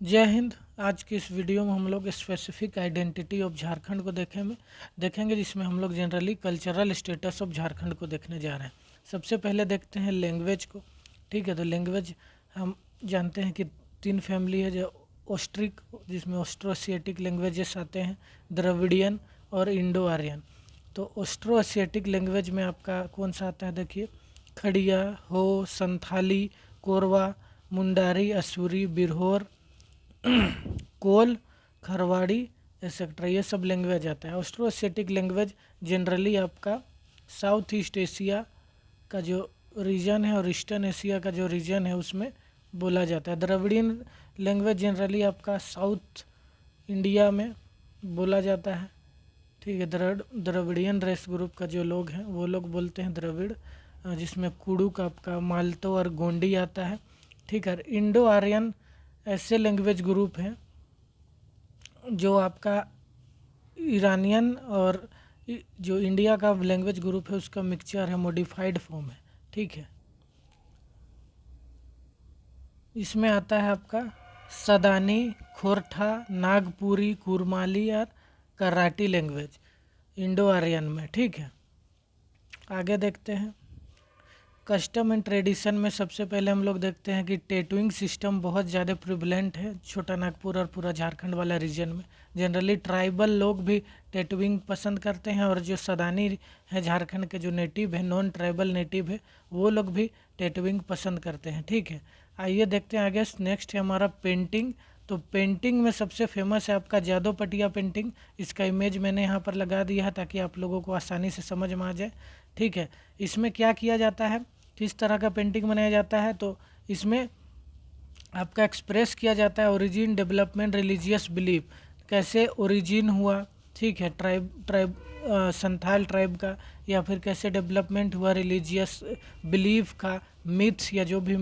जय हिंद। आज की इस वीडियो में हम लोग स्पेसिफिक आइडेंटिटी ऑफ झारखंड को देखेंगे जिसमें हम लोग generally cultural status of Jharkhand को देखने जा रहे हैं। सबसे पहले देखते हैं लैंग्वेज को। ठीक है, तो लैंग्वेज हम जानते हैं कि तीन फैमिली है, जो ऑस्ट्रिक जिसमें ऑस्ट्रो-एशियाटिक लैंग्वेजेस आते हैं, द्रविडियन और इंडो आर्यन। तो ऑस्ट्रो-एशियाटिक लैंग्वेज में आपका कौन सा आता है, देखिए, खड़िया, हो, संथाली, कोरवा, मुंडारी, असूरी, बिरहोर, कोल, खरवाड़ी एक्सेट्रा, ये सब लैंग्वेज आता है। ऑस्ट्रो एशियाटिक लैंग्वेज जनरली आपका साउथ ईस्ट एशिया का जो रीजन है और ईस्टर्न एशिया का जो रीजन है उसमें बोला जाता है। द्रविडियन लैंग्वेज जनरली आपका साउथ इंडिया में बोला जाता है। ठीक है, द्रविडियन रेस ग्रुप का जो लोग हैं वो लोग बोलते हैं द्रविड़, जिसमें कुड़ुक आपका माल्तो और गोंडी आता है। ठीक है, इंडो आर्यन ऐसे लैंग्वेज ग्रुप हैं जो आपका ईरानियन और जो इंडिया का लैंग्वेज ग्रुप है उसका मिक्सचर है, मॉडिफाइड फॉर्म है। ठीक है, इसमें आता है आपका सदानी, खोरठा, नागपुरी, कुरमाली और कराटी लैंग्वेज इंडो आर्यन में। ठीक है, आगे देखते हैं। कस्टम एंड ट्रेडिशन में सबसे पहले हम लोग देखते हैं कि टैटूइंग सिस्टम बहुत ज़्यादा प्रिवलेंट है छोटा नागपुर और पूरा झारखंड वाला रीजन में। जनरली ट्राइबल लोग भी टैटूइंग पसंद करते हैं, और जो सदानी है झारखंड के, जो नेटिव है, नॉन ट्राइबल नेटिव है, वो लोग भी टैटूइंग पसंद करते हैं। ठीक है, आइए देखते हैं आगे। नेक्स्ट है हमारा पेंटिंग। तो पेंटिंग में सबसे फेमस है आपका जादव पटिया पेंटिंग। इसका इमेज मैंने यहाँ पर लगा दिया है ताकि आप लोगों को आसानी से समझ में आ जाए। ठीक है, इसमें क्या किया जाता है, किस तरह का पेंटिंग बनाया जाता है, तो इसमें आपका एक्सप्रेस किया जाता है ओरिजिन, डेवलपमेंट, रिलीजियस बिलीफ, कैसे ओरिजिन हुआ। ठीक है, ट्राइब संथाल ट्राइब का, या फिर कैसे डेवलपमेंट हुआ रिलीजियस बिलीफ का, मिथ्स या जो भी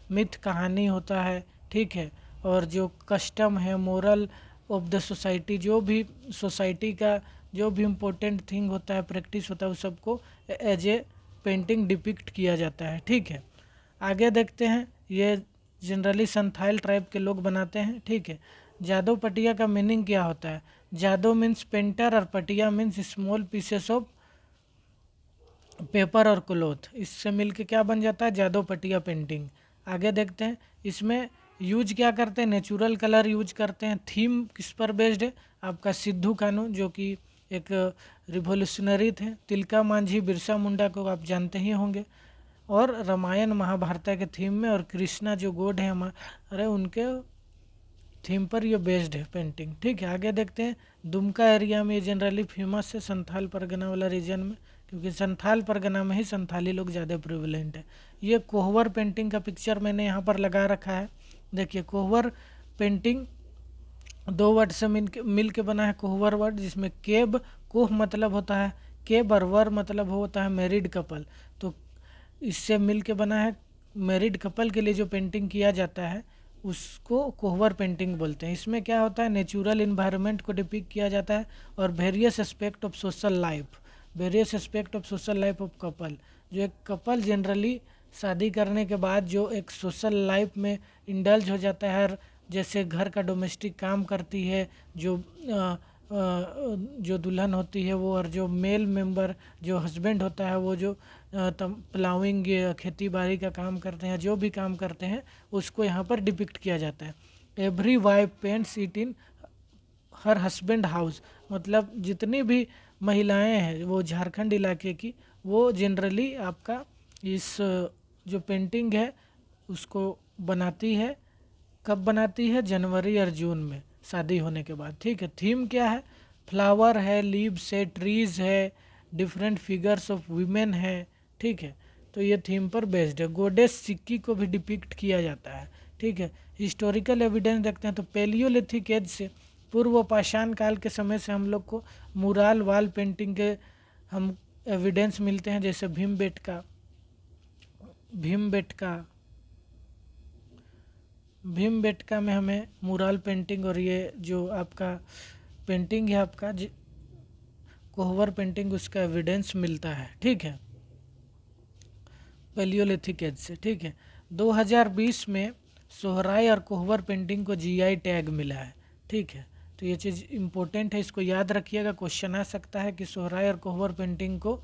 मिथ कहानी होता है। ठीक है, और जो कस्टम है, मोरल ऑफ द सोसाइटी, जो भी सोसाइटी का जो भी इम्पोर्टेंट थिंग होता है, प्रैक्टिस होता है, उस सबको एज ए पेंटिंग डिपिक्ट किया जाता है। ठीक है, आगे देखते हैं। ये जनरली संथाल ट्राइब के लोग बनाते हैं। ठीक है, जादव पटिया का मीनिंग क्या होता है? जादव मीन्स पेंटर और पटिया means small pieces of paper और क्लोथ। इससे मिलके क्या बन जाता है? जादव पटिया पेंटिंग। आगे देखते हैं, इसमें यूज क्या करते हैं? नेचुरल कलर यूज करते हैं। थीम किस पर बेस्ड है? आपका सिद्धू कानू, जो कि एक रिवोल्यूशनरी थे। तिलका मांझी, बिरसा मुंडा को आप जानते ही होंगे, और रामायण महाभारत के थीम में, और कृष्णा जो गॉड है हमारे, उनके थीम पर ये बेस्ड है पेंटिंग। ठीक है, आगे देखते हैं। दुमका एरिया में ये जनरली फेमस है, संथाल परगना वाला रीजन में, क्योंकि संथाल परगना में ही संथाली लोग ज़्यादा प्रिवलेंट है। ये कोहवर पेंटिंग का पिक्चर मैंने यहाँ पर लगा रखा है। देखिए, कोहवर पेंटिंग दो वर्ड से मिल के बना है, कोहवर वर्ड, जिसमें केब, कोह मतलब होता है केब, और वर मतलब होता है मैरिड कपल। तो इससे मिल के बना है। मैरिड कपल के लिए जो पेंटिंग किया जाता है उसको कोहवर पेंटिंग बोलते हैं। इसमें क्या होता है? नेचुरल इन्वायरमेंट को डिपिक्ट किया जाता है, और various aspect of social life, various aspect of social life of couple. जो एक कपल जनरली शादी करने के बाद जो एक सोशल लाइफ में इंडल्ज हो जाता है, और जैसे घर का डोमेस्टिक काम करती है जो दुल्हन होती है वो, और जो मेल मेंबर जो हस्बैंड होता है वो, जो प्लाविंग खेती बाड़ी का काम करते हैं, जो भी काम करते हैं, उसको यहाँ पर डिपिक्ट किया जाता है। Every wife paints it in her husband house, मतलब जितनी भी महिलाएं हैं वो झारखंड इलाके की, वो जनरली आपका इस जो पेंटिंग है उसको बनाती है। कब बनाती है? जनवरी और जून में, शादी होने के बाद। ठीक है, थीम क्या है? फ्लावर है, लीव्स है, ट्रीज है, डिफरेंट फिगर्स ऑफ वीमेन है। ठीक है, तो ये थीम पर बेस्ड है। गोडेस सिक्की को भी डिपिक्ट किया जाता है। ठीक है, हिस्टोरिकल एविडेंस देखते हैं तो पैलियोलिथिक एज से, पूर्व पाषाण काल के समय से हम लोग को मुराल वाल पेंटिंग के हम एविडेंस मिलते हैं, जैसे भीमबेटका में हमें मुराल पेंटिंग, और ये जो आपका पेंटिंग है आपका कोहवर पेंटिंग, उसका एविडेंस मिलता है। ठीक है, पैलियोलिथिक एज से। ठीक है, 2020 में सोहराय और कोहबर पेंटिंग को जीआई टैग मिला है, ठीक है। तो ये चीज़ इम्पोर्टेंट है, इसको याद रखिएगा, क्वेश्चन आ सकता है कि सोहराय और कोहबर पेंटिंग को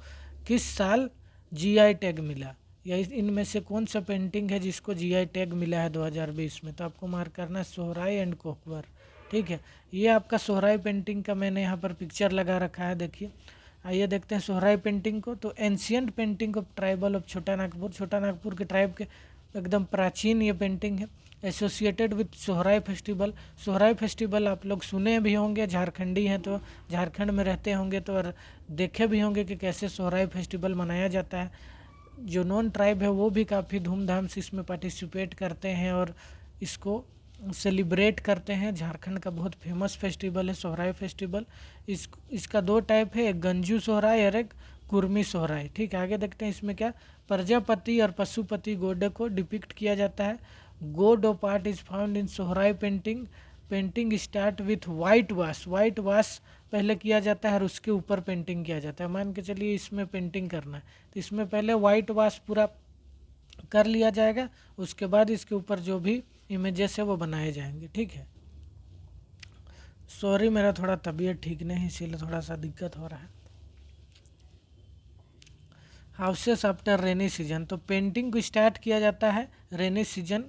किस साल जीआई टैग मिला, या इनमें से कौन सा पेंटिंग है जिसको जीआई टैग मिला है 2020 में। तो आपको मार्क करना है सोहराय एंड कोहबर, ठीक है। ये आपका सोहराय पेंटिंग का मैंने यहाँ पर पिक्चर लगा रखा है, देखिए। आइए देखते हैं सोहराय पेंटिंग को। तो ancient painting of tribal of छोटा नागपुर, छोटा नागपुर के ट्राइब के एकदम प्राचीन ये पेंटिंग है। Associated with Sohrai festival, Sohrai festival आप लोग सुने भी होंगे, झारखंडी हैं तो झारखंड में रहते होंगे तो और देखे भी होंगे कि कैसे सोहराय फेस्टिवल मनाया जाता है। जो नॉन ट्राइब है वो भी काफ़ी धूमधाम से इसमें पार्टिसिपेट करते हैं और इसको सेलिब्रेट करते हैं। झारखंड का बहुत फेमस फेस्टिवल है सोहराय फेस्टिवल। इसका दो टाइप है, एक गंजू सोहराय और एक कुर्मी सोहराय, ठीक है। आगे देखते हैं इसमें क्या, प्रजापति और पशुपति गोड को डिपिक्ट किया जाता है। गोड of art is found in Sohrai painting. Painting start with white wash, white wash पहले किया जाता है और उसके ऊपर पेंटिंग किया जाता है। मान के चलिए इसमें पेंटिंग करना है तो इसमें पहले वाइट वाश पूरा कर लिया जाएगा, उसके बाद इसके ऊपर जो भी इमेजेस है वो बनाए जाएंगे, ठीक है। सॉरी मेरा थोड़ा तबीयत ठीक नहीं, इसीलिए थोड़ा सा दिक्कत हो रहा है। हाउसेस आफ्टर रेनी सीजन, तो पेंटिंग को स्टार्ट किया जाता है रेनी सीजन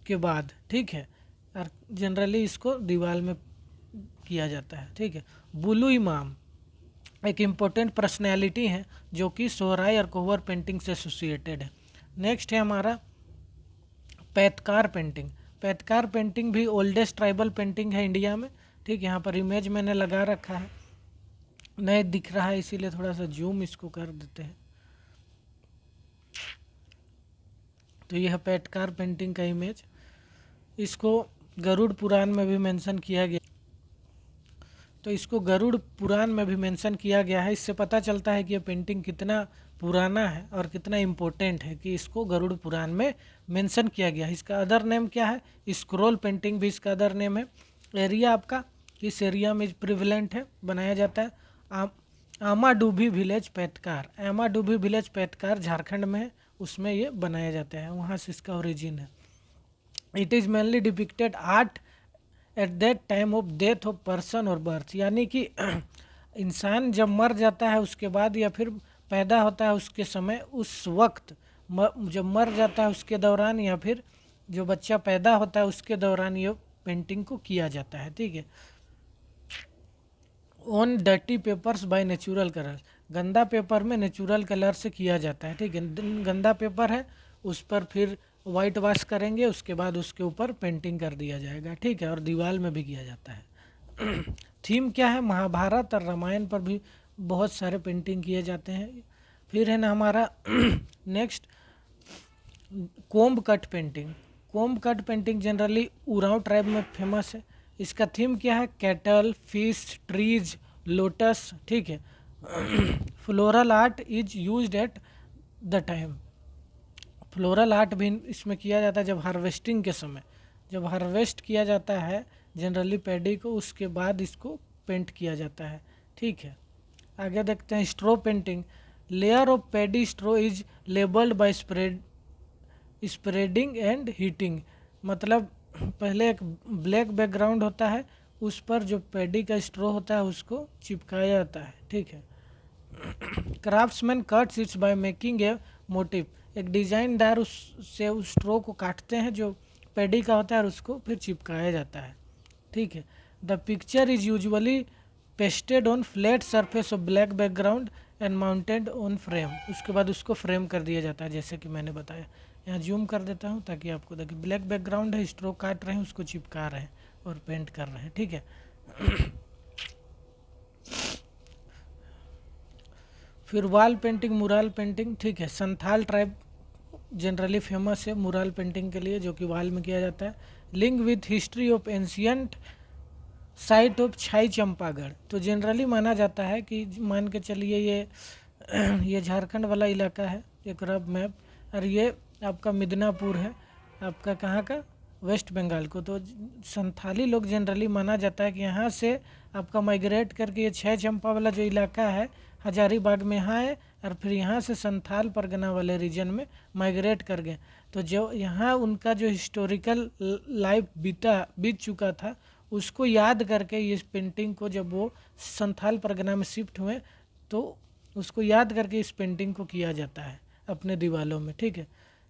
के बाद, ठीक है। और जनरली इसको दीवार में किया जाता है, ठीक है। बुलू इमाम एक इम्पोर्टेंट पर्सनैलिटी है जो कि सोहराय और कोहबर पेंटिंग से एसोसिएटेड है। नेक्स्ट है हमारा पैतकार पेंटिंग। पैतकार पेंटिंग भी ओल्डेस्ट ट्राइबल पेंटिंग है इंडिया में, ठीक। यहाँ पर इमेज मैंने लगा रखा है, नहीं दिख रहा है इसीलिए थोड़ा सा जूम इसको कर देते हैं। तो यह पैतकार पेंटिंग का इमेज, इसको गरुड़ पुराण में भी मेंशन किया गया, तो इसको गरुड़ पुराण में भी मेंशन किया गया है। इससे पता चलता है कि यह पेंटिंग कितना पुराना है और कितना इम्पोर्टेंट है कि इसको गरुड़ पुराण में मेंशन किया गया है। इसका अदर नेम क्या है, स्क्रोल पेंटिंग भी इसका अदर नेम है। एरिया आपका किस एरिया में प्रिवलेंट है, बनाया जाता है आमाडुभी विलेज पैतकार, आमाडुभी विलेज पैतकार झारखंड में है, उसमें ये बनाया जाता है, वहाँ से इसका ओरिजिन है। It is mainly depicted art at that time of death of person और बर्थ, यानी कि इंसान जब मर जाता है उसके बाद या फिर पैदा होता है उसके समय, उस वक्त जब मर जाता है उसके दौरान या फिर जो बच्चा पैदा होता है उसके दौरान ये पेंटिंग को किया जाता है, ठीक है। On dirty papers by natural colour, गंदा पेपर में नेचुरल कलर से किया जाता है, ठीक है। गंदा पेपर है उस पर फिर वाइट वॉश करेंगे, उसके बाद उसके ऊपर पेंटिंग कर दिया जाएगा, ठीक है। और दीवार में भी किया जाता है। थीम क्या है, महाभारत और रामायण पर भी बहुत सारे पेंटिंग किए जाते हैं। फिर है ना हमारा next comb cut painting. Comb cut painting generally Oraon tribe में फेमस है। इसका थीम क्या है, कैटल, फिश, ट्रीज, लोटस, ठीक है। Floral art is used at the time, floral art भी इसमें किया जाता है जब हार्वेस्टिंग के समय, जब हार्वेस्ट किया जाता है जनरली पैडी को, उसके बाद इसको पेंट किया जाता है, ठीक है। आगे देखते हैं straw painting. Layer of paddy straw is labelled by spreading and heating, मतलब पहले एक ब्लैक बैकग्राउंड होता है, उस पर जो पैडी का स्ट्रो होता है उसको चिपकाया जाता है, ठीक है। Craftsman cuts it's by making a motive, एक डिजाइनदार उससे उस स्ट्रो को काटते हैं जो पैडी का होता है और उसको फिर चिपकाया जाता है, ठीक है। The picture is usually pasted on flat surface of black background and mounted on frame, उसके बाद उसको फ्रेम कर दिया जाता है जैसे कि मैंने बताया। यहाँ जूम कर देता हूँ ताकि आपको देखिए, ब्लैक बैकग्राउंड है, स्ट्रोक काट रहे हैं, उसको चिपका रहे हैं और पेंट कर रहे हैं, ठीक है। फिर वॉल पेंटिंग, मुराल पेंटिंग, ठीक है। संथाल ट्राइब जनरली फेमस है मुराल पेंटिंग के लिए, जो कि वॉल में किया जाता है। Link with history of ancient site of छाई चंपागढ़, तो जनरली माना जाता है कि मान के चलिए ये झारखंड वाला इलाका है, एक रफ मैप, और ये आपका मिदनापुर है, आपका कहाँ का, वेस्ट बंगाल को। तो संथाली लोग जनरली माना जाता है कि यहाँ से आपका माइग्रेट करके ये छः चंपा वाला जो इलाका है हजारीबाग में यहाँ है, और फिर यहाँ से संथाल परगना वाले रीजन में माइग्रेट कर गए। तो जो यहाँ उनका जो हिस्टोरिकल लाइफ बीत चुका था उसको याद करके इस पेंटिंग को, जब वो संथाल परगना में शिफ्ट हुए तो उसको याद करके इस पेंटिंग को किया जाता है अपने दीवारों में। ठीक है,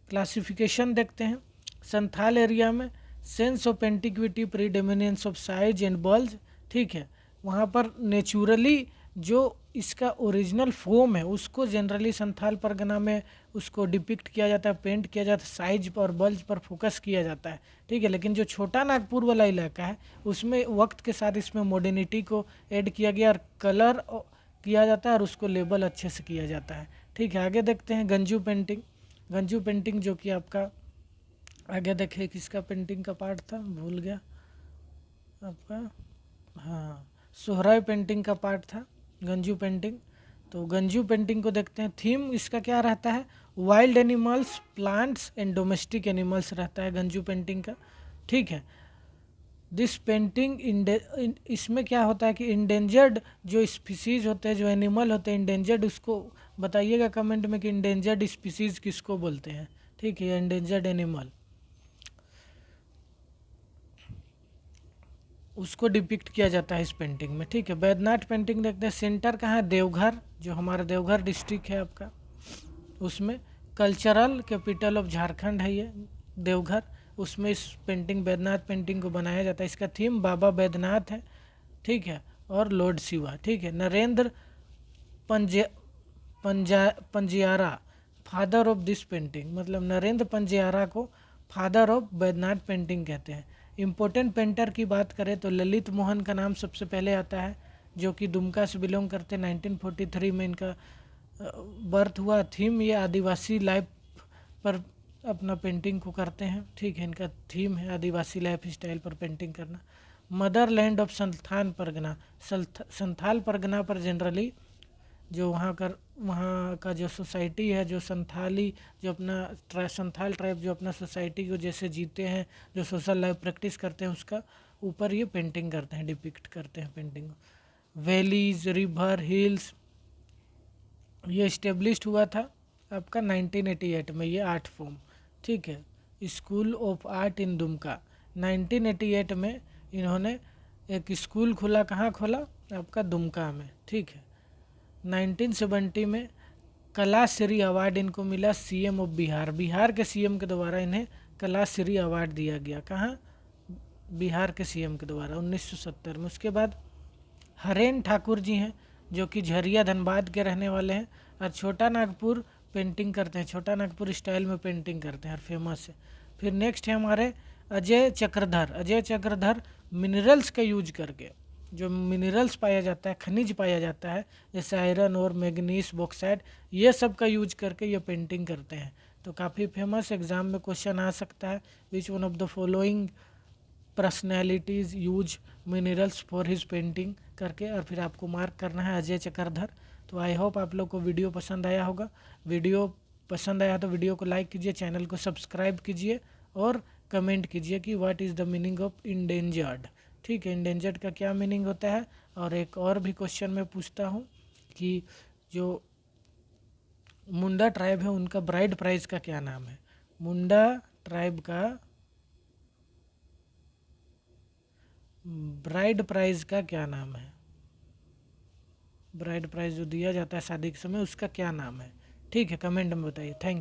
क्लासिफिकेशन देखते हैं। संथाल एरिया में sense of antiquity, predominance of size and bulge. ठीक है, वहाँ पर नेचुरली जो इसका ओरिजिनल फॉर्म है उसको जनरली संथाल परगना में उसको डिपिक्ट किया जाता है, पेंट किया जाता है, साइज पर बल्ज पर फोकस किया जाता है। ठीक है, लेकिन जो छोटा नागपुर वाला इलाका है उसमें वक्त के साथ इसमें मॉडर्निटी को ऐड किया गया और कलर किया जाता है और उसको लेबल अच्छे से किया जाता है। ठीक है, आगे देखते हैं गंजू पेंटिंग। गंजू पेंटिंग जो कि आपका आगे देखे किसका पेंटिंग का पार्ट था, भूल गया आपका, हाँ सोहराय पेंटिंग का पार्ट था गंजू पेंटिंग। तो गंजू पेंटिंग को देखते हैं। थीम इसका क्या रहता है, wild animals, plants and domestic animals रहता है गंजू पेंटिंग का। ठीक है, दिस पेंटिंग इसमें क्या होता है कि इंडेंजर्ड जो स्पीसीज होते हैं, जो एनिमल होते हैं इंडेंजर्ड, उसको बताइएगा कमेंट में कि इंडेंजर्ड स्पीसीज किसको बोलते हैं। ठीक है, इंडेंजर्ड एनिमल उसको डिपिक्ट किया जाता है इस पेंटिंग में। ठीक है, बैद्यनाथ पेंटिंग देखते हैं। सेंटर कहाँ है, देवघर, जो हमारा देवघर डिस्ट्रिक्ट है आपका, उसमें कल्चरल कैपिटल ऑफ झारखंड है ये देवघर, उसमें इस पेंटिंग बैद्यनाथ पेंटिंग को बनाया जाता है। इसका थीम बाबा बैद्यनाथ है। ठीक है, और लॉर्ड शिवा। ठीक है, Narendra Panjiara father of this painting, मतलब नरेंद्र पंजियारा को फादर ऑफ बैद्यनाथ पेंटिंग कहते हैं। इम्पोर्टेंट पेंटर की बात करें तो ललित मोहन का नाम सबसे पहले आता है, जो कि दुमका से बिलोंग करते हैं। 1943 में इनका बर्थ हुआ। थीम ये आदिवासी लाइफ पर अपना पेंटिंग को करते हैं। ठीक है, इनका थीम है आदिवासी लाइफ स्टाइल पर पेंटिंग करना। Mother land of Santhal Pargana, Santhal Pargana पर जनरली जो वहाँ का जो सोसाइटी है, जो संथाली, जो अपना संथाल ट्राइब जो अपना सोसाइटी को जैसे जीते हैं, जो सोशल लाइफ प्रैक्टिस करते हैं, उसका ऊपर ये पेंटिंग करते हैं, डिपिक्ट करते हैं पेंटिंग। वैलीज, रिवर, हिल्स, ये इस्टेब्लिश्ड हुआ था आपका 1988 में, ये आर्ट फॉर्म। ठीक है, school of art in Dumka, 1988 में इन्होंने एक स्कूल खोला। कहाँ खोला, आपका दुमका में। ठीक है, 1970 में कला श्री अवार्ड इनको मिला सीएम ऑफ बिहार, बिहार के सीएम के द्वारा इन्हें कला श्री अवार्ड दिया गया। कहाँ, बिहार के सीएम के द्वारा 1970 में। उसके बाद हरेन ठाकुर जी हैं जो कि झरिया धनबाद के रहने वाले हैं और छोटा नागपुर पेंटिंग करते हैं, छोटा नागपुर स्टाइल में पेंटिंग करते हैं और फेमस है। फिर नेक्स्ट है हमारे अजय चक्रधर। अजय चक्रधर मिनरल्स का यूज करके, जो मिनरल्स पाया जाता है, खनिज पाया जाता है, जैसे आयरन और मैग्नीस, बॉक्साइट, ये सब का यूज करके ये पेंटिंग करते हैं। तो काफ़ी फेमस, एग्जाम में क्वेश्चन आ सकता है, which one of the following personalities use minerals for his painting करके, और फिर आपको मार्क करना है अजय चक्रधर। तो आई होप आप लोग को वीडियो पसंद आया होगा। वीडियो पसंद आया तो वीडियो को लाइक कीजिए, चैनल को सब्सक्राइब कीजिए और कमेंट कीजिए कि what is the meaning of endangered. ठीक है, इंडेंजर्ड का क्या मीनिंग होता है। और एक और भी क्वेश्चन मैं पूछता हूँ कि जो मुंडा ट्राइब है उनका ब्राइड प्राइज का क्या नाम है। मुंडा ट्राइब का ब्राइड प्राइज का क्या नाम है, ब्राइड प्राइज जो दिया जाता है शादी के समय, उसका क्या नाम है। ठीक है, कमेंट में बताइए। थैंक